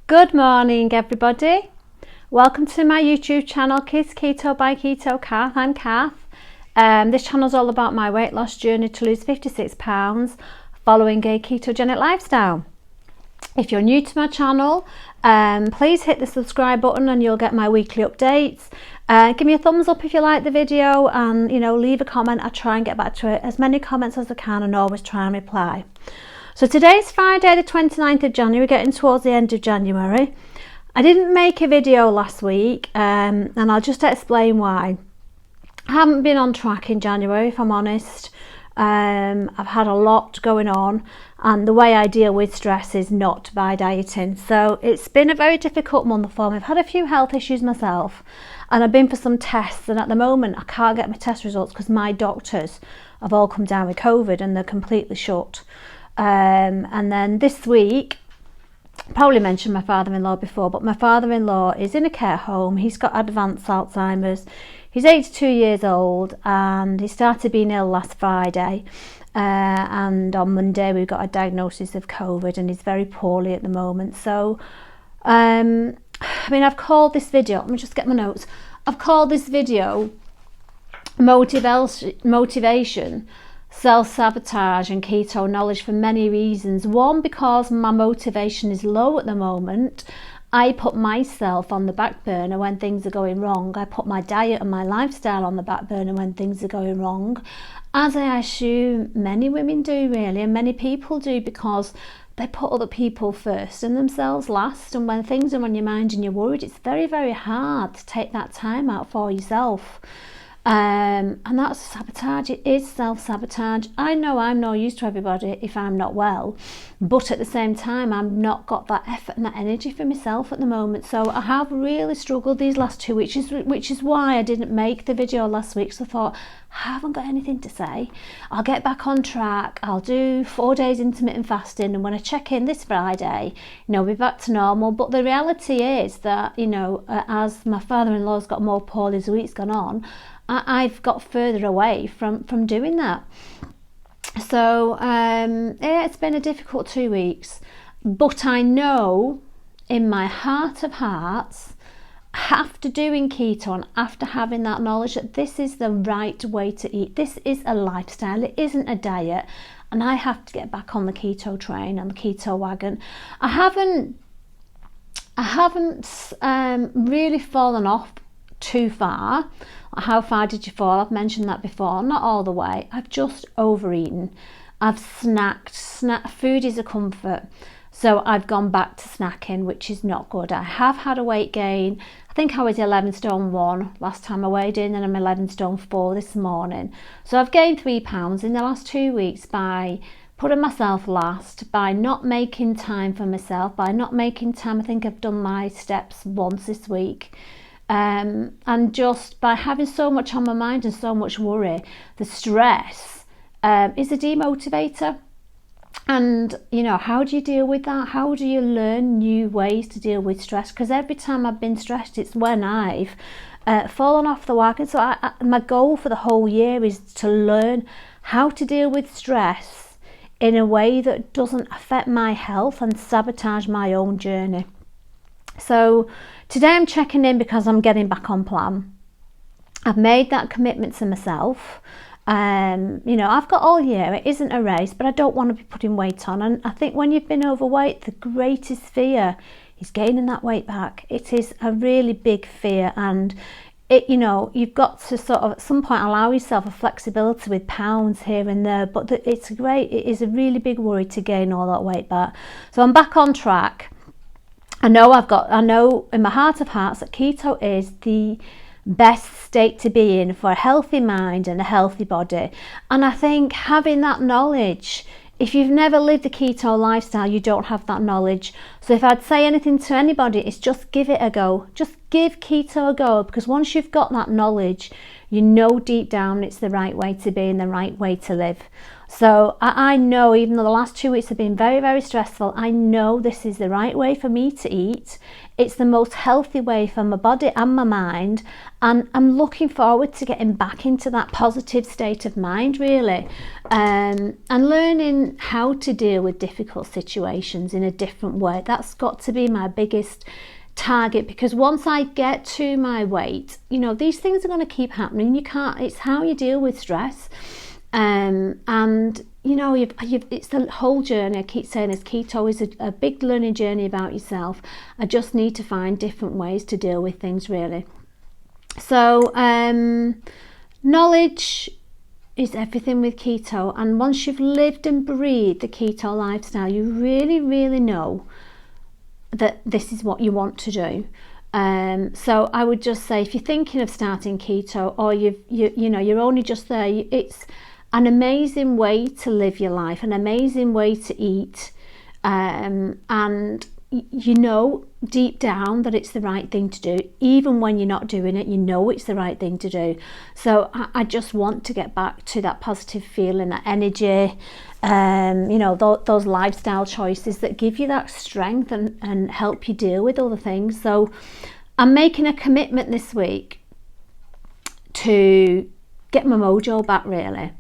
Good morning everybody, welcome to my YouTube channel Kids Keto by Keto Kath. I'm Kath. This channel is all about my weight loss journey to lose 56 pounds following a ketogenic lifestyle. If you're new to my channel, please hit the subscribe button and you'll get my weekly updates. Give me a thumbs up if you like the video, and leave a comment. I try and get back to it, as many comments as I can, and always try and reply. So today's Friday the 29th of January, getting towards the end of January. I didn't make a video last week, and I'll just explain why. I haven't been on track in January, if I'm honest. I've had a lot going on, and the way I deal with stress is not by dieting. So it's been a very difficult month for me. I've had a few health issues myself, and I've been for some tests, and at the moment I can't get my test results because my doctors have all come down with COVID and they're completely shut. And then this week, probably mentioned my father-in-law before, but my father-in-law is in a care home. He's got advanced Alzheimer's. He's 82 years old, and he started being ill last Friday, and on Monday we got a diagnosis of COVID, and he's very poorly at the moment. So I've called this video, let me just get my notes, I've called this video motivation, self-sabotage and keto knowledge for many reasons. One, because my motivation is low at the moment. I put myself on the back burner when things are going wrong. I put my diet and my lifestyle on the back burner when things are going wrong, as I assume many women do, really, and many people do, because they put other people first and themselves last. And when things are on your mind and you're worried, it's very, very hard to take that time out for yourself. And that's sabotage. It is self-sabotage. I know I'm no use to everybody if I'm not well, but at the same time I've not got that effort and that energy for myself at the moment. So I have really struggled these last 2 weeks, which is why I didn't make the video last week. So I thought, I haven't got anything to say, I'll get back on track, I'll do 4 days intermittent fasting, and when I check in this Friday, we'll be back to normal. But the reality is that as my father-in-law's got more poorly as the week's gone on, I've got further away from doing that. So yeah, it's been a difficult 2 weeks, but I know in my heart of hearts, after doing keto and after having that knowledge that this is the right way to eat, this is a lifestyle, it isn't a diet, and I have to get back on the keto train and the keto wagon. I haven't really fallen off too far. How far did you fall? I've mentioned that before. Not all the way. I've just overeaten. I've snacked. Food is a comfort, so I've gone back to snacking, which is not good. I have had a weight gain. I think I was 11 stone 1 last time I weighed in, and I'm 11 stone 4 this morning. So I've gained 3 pounds in the last 2 weeks by putting myself last, by not making time for myself, by not making time. I think I've done my steps once this week. And just by having so much on my mind and so much worry. The stress is a demotivator. And how do you deal with that? How do you learn new ways to deal with stress? Because every time I've been stressed, it's when I've fallen off the wagon. So my goal for the whole year is to learn how to deal with stress in a way that doesn't affect my health and sabotage my own journey. So today I'm checking in because I'm getting back on plan. I've made that commitment to myself. I've got all year. It isn't a race, but I don't want to be putting weight on. And I think when you've been overweight, the greatest fear is gaining that weight back. It is a really big fear, and you've got to sort of at some point allow yourself a flexibility with pounds here and there. But it is a really big worry to gain all that weight back. So I'm back on track. I know in my heart of hearts that keto is the best state to be in for a healthy mind and a healthy body. And I think having that knowledge, if you've never lived a keto lifestyle, you don't have that knowledge. So if I'd say anything to anybody, it's just give it a go. Just give keto a go, because once you've got that knowledge, you know deep down it's the right way to be and the right way to live. So I know, even though the last 2 weeks have been very, very stressful, I know this is the right way for me to eat. It's the most healthy way for my body and my mind, and I'm looking forward to getting back into that positive state of mind, really, and learning how to deal with difficult situations in a different way. That's got to be my biggest target, because once I get to my weight, you know, these things are going to keep happening. You can't, it's how you deal with stress. And you know, it's the whole journey. I keep saying this, keto is a big learning journey about yourself. I just need to find different ways to deal with things, really. So knowledge is everything with keto, and once you've lived and breathed the keto lifestyle, you really, really know that this is what you want to do. So I would just say, if you're thinking of starting keto, or you know, you're only just there, it's an amazing way to live your life, an amazing way to eat, and you know deep down that it's the right thing to do. Even when you're not doing it, you know it's the right thing to do. So I just want to get back to that positive feeling, that energy, you know, those lifestyle choices that give you that strength and help you deal with other things. So I'm making a commitment this week to get my mojo back, really.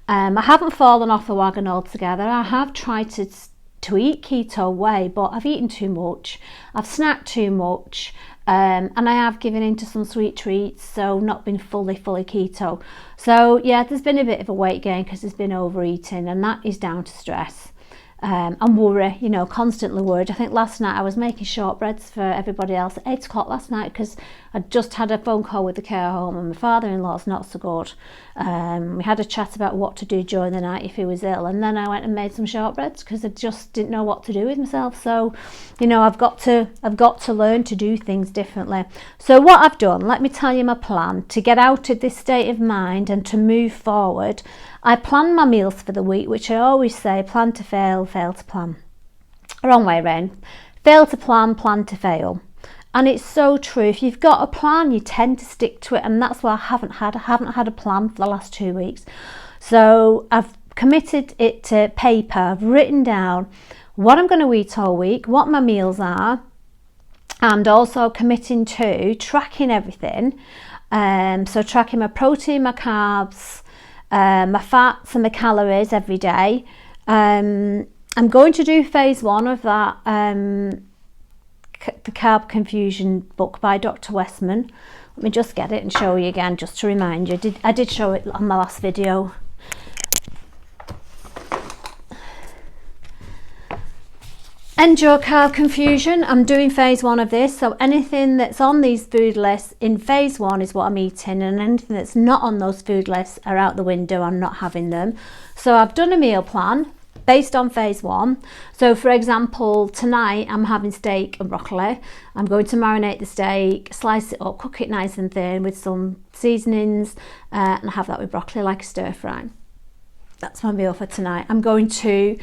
I haven't fallen off the wagon altogether. I have tried to eat keto way, but I've eaten too much, I've snacked too much, and I have given in to some sweet treats, so not been fully keto. So yeah, there's been a bit of a weight gain because there's been overeating, and that is down to stress. And worry, you know, constantly worried. I think last night I was making shortbreads for everybody else at 8 o'clock last night, because I'd just had a phone call with the care home, and my father-in-law's not so good. We had a chat about what to do during the night if he was ill, and then I went and made some shortbreads because I just didn't know what to do with myself. So, you know, I've got to learn to do things differently. So what I've done, let me tell you my plan to get out of this state of mind and to move forward. I plan my meals for the week, which I always say, plan to fail, fail to plan. Wrong way round. Fail to plan, plan to fail. And it's so true. If you've got a plan, you tend to stick to it, and that's what I haven't had a plan for the last 2 weeks. So I've committed it to paper. I've written down what I'm going to eat all week, what my meals are, and also committing to tracking everything. So tracking my protein, my carbs, my fats and my calories every day. I'm going to do phase 1 of that the Carb Confusion book by Dr. Westman. Let me just get it and show you again, just to remind you. I did show it on my last video. End your carb confusion. I'm doing phase 1 of this, so anything that's on these food lists in phase 1 is what I'm eating, and anything that's not on those food lists are out the window. I'm not having them. So I've done a meal plan based on phase 1. So for example, tonight I'm having steak and broccoli. I'm going to marinate the steak, slice it up, cook it nice and thin with some seasonings, and have that with broccoli like a stir fry. That's my meal for tonight. I'm going to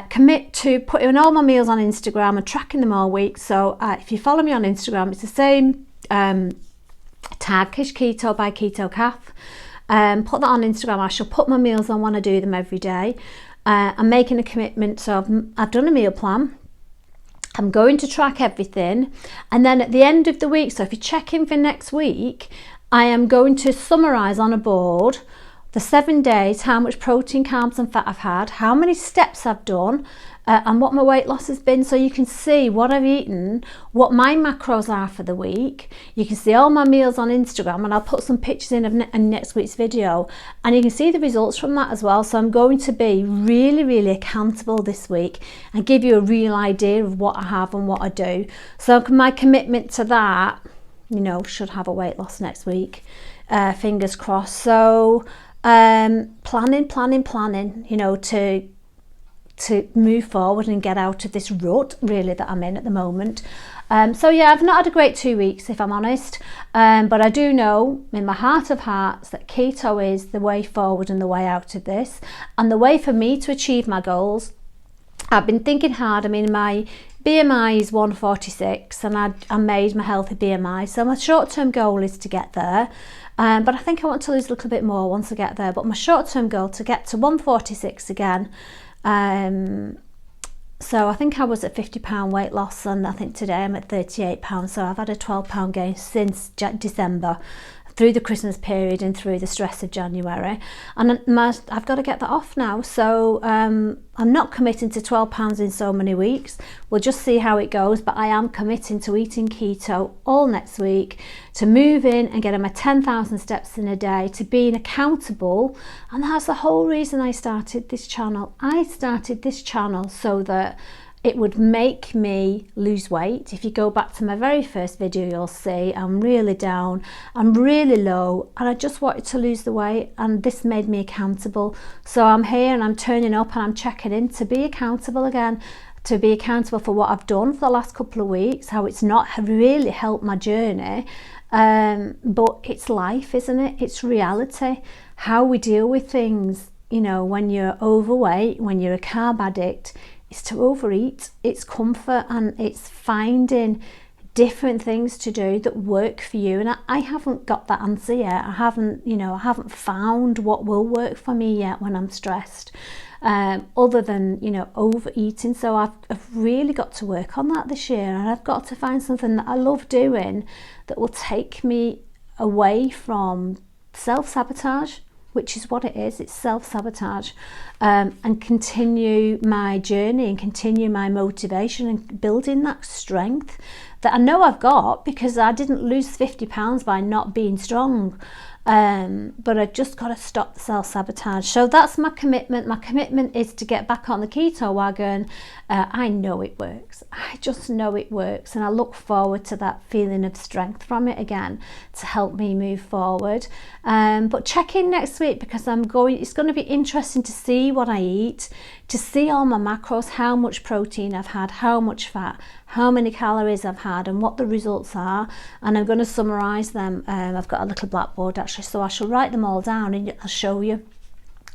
commit to putting all my meals on Instagram and tracking them all week. So if you follow me on Instagram, it's the same tag, Kish Keto by Keto Cath. Put that on Instagram. I shall put my meals on when I do them every day. I'm making a commitment, so I've done a meal plan. I'm going to track everything, and then at the end of the week, so if you check in for next week, I am going to summarise on a board the 7 days, how much protein, carbs and fat I've had, how many steps I've done, and what my weight loss has been, so you can see what I've eaten, what my macros are for the week. You can see all my meals on Instagram, and I'll put some pictures in next week's video, and you can see the results from that as well. So I'm going to be really, really accountable this week and give you a real idea of what I have and what I do. So my commitment to that, you know, should have a weight loss next week, fingers crossed. So planning, you know, to move forward and get out of this rut really that I'm in at the moment. So yeah, I've not had a great 2 weeks, if I'm honest, but I do know in my heart of hearts that keto is the way forward and the way out of this, and the way for me to achieve my goals I've been thinking hard. I mean, my BMI is 146 and I made my healthy BMI. So my short-term goal is to get there. But I think I want to lose a little bit more once I get there. But my short-term goal to get to 146 again. So I think I was at £50 weight loss, and I think today I'm at £38. So I've had a £12 gain since December, through the Christmas period and through the stress of January, and I've got to get that off now. So I'm not committing to £12 in so many weeks. We'll just see how it goes, but I am committing to eating keto all next week, to move in and getting my 10,000 steps in a day, to being accountable. And that's the whole reason I started this channel. I started this channel so that it would make me lose weight. If you go back to my very first video, you'll see I'm really down, I'm really low, and I just wanted to lose the weight, and this made me accountable. So I'm here and I'm turning up and I'm checking in to be accountable again, to be accountable for what I've done for the last couple of weeks, how it's not really helped my journey. But it's life, isn't it? It's reality, how we deal with things. You know, when you're overweight, when you're a carb addict, it's to overeat, it's comfort, and it's finding different things to do that work for you. And I haven't got that answer yet. I haven't found what will work for me yet when I'm stressed, other than, overeating. So I've really got to work on that this year, and I've got to find something that I love doing that will take me away from self-sabotage, which is what it is. It's self-sabotage, and continue my journey and continue my motivation and building that strength that I know I've got, because I didn't lose £50 by not being strong. But I've just got to stop the self-sabotage. So that's my commitment. My commitment is to get back on the keto wagon. I know it works. I just know it works, and I look forward to that feeling of strength from it again to help me move forward. But check in next week, because it's going to be interesting to see what I eat, to see all my macros, how much protein I've had, how much fat, how many calories I've had, and what the results are. And I'm going to summarize them. I've got a little blackboard actually, so I shall write them all down and I'll show you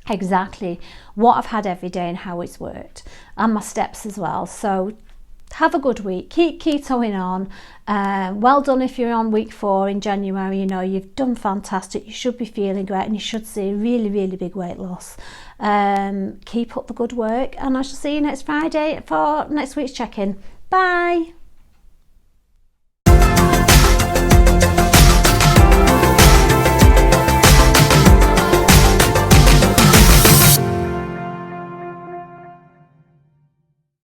exactly what I've had every day and how it's worked, and my steps as well. So have a good week, keep ketoing on. Well done if you're on week 4 in January. You've done fantastic. You should be feeling great, and you should see really, really big weight loss. Keep up the good work, and I shall see you next Friday for next week's check-in. Bye.